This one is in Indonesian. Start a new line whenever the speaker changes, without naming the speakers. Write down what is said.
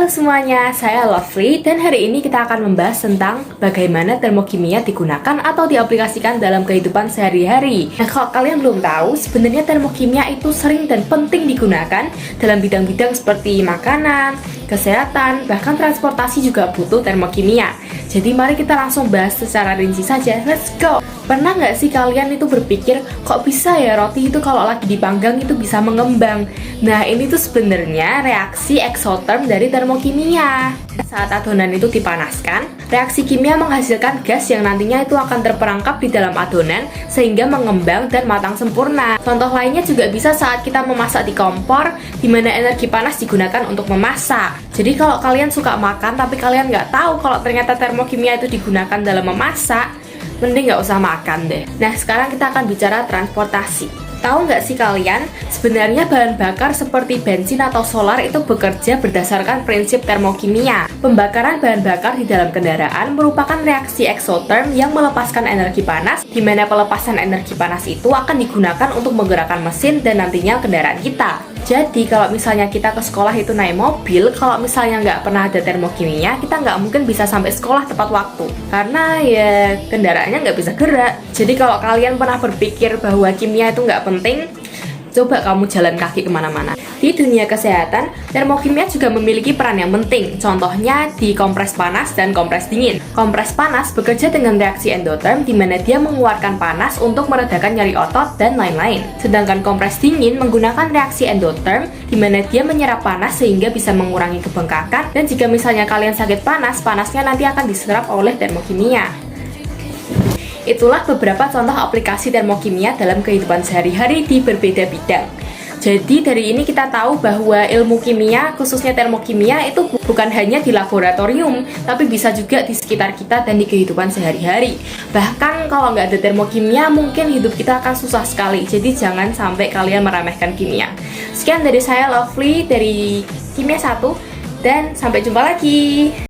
Halo semuanya, saya Lovely dan hari ini kita akan membahas tentang bagaimana termokimia digunakan atau diaplikasikan dalam kehidupan sehari-hari. Nah, kalau kalian belum tahu, sebenarnya termokimia itu sering dan penting digunakan dalam bidang-bidang seperti makanan, kesehatan, bahkan transportasi juga butuh termokimia. Jadi mari kita langsung bahas secara rinci saja, let's go! Pernah nggak sih kalian itu berpikir, kok bisa ya roti itu kalau lagi dipanggang itu bisa mengembang? Nah, ini tuh sebenarnya reaksi eksoterm dari termokimia. Saat adonan itu dipanaskan, reaksi kimia menghasilkan gas yang nantinya itu akan terperangkap di dalam adonan sehingga mengembang dan matang sempurna. Contoh lainnya juga bisa saat kita memasak di kompor, di mana energi panas digunakan untuk memasak. Jadi kalau kalian suka makan tapi kalian nggak tahu kalau ternyata termokimia itu digunakan dalam memasak, mending nggak usah makan deh. Nah, sekarang kita akan bicara transportasi. Tahu nggak sih kalian, sebenarnya bahan bakar seperti bensin atau solar itu bekerja berdasarkan prinsip termokimia. Pembakaran bahan bakar di dalam kendaraan merupakan reaksi eksoterm yang melepaskan energi panas, di mana pelepasan energi panas itu akan digunakan untuk menggerakkan mesin dan nantinya kendaraan kita. Jadi kalau misalnya kita ke sekolah itu naik mobil, kalau misalnya nggak pernah ada termokimia, kita nggak mungkin bisa sampai sekolah tepat waktu. Karena ya kendaraannya nggak bisa gerak. Jadi kalau kalian pernah berpikir bahwa kimia itu nggak penting, coba kamu jalan kaki kemana-mana. Di dunia kesehatan, termokimia juga memiliki peran yang penting. Contohnya di kompres panas dan kompres dingin. Kompres panas bekerja dengan reaksi endoterm di mana dia mengeluarkan panas untuk meredakan nyeri otot dan lain-lain. Sedangkan kompres dingin menggunakan reaksi endotherm di mana dia menyerap panas sehingga bisa mengurangi kebengkakan, dan jika misalnya kalian sakit panas, panasnya nanti akan diserap oleh termokimia. Itulah beberapa contoh aplikasi termokimia dalam kehidupan sehari-hari di berbeda bidang. Jadi dari ini kita tahu bahwa ilmu kimia, khususnya termokimia, itu bukan hanya di laboratorium, tapi bisa juga di sekitar kita dan di kehidupan sehari-hari. Bahkan kalau nggak ada termokimia, mungkin hidup kita akan susah sekali. Jadi jangan sampai kalian meremehkan kimia. Sekian dari saya, Lovely, dari Kimia 1, dan sampai jumpa lagi.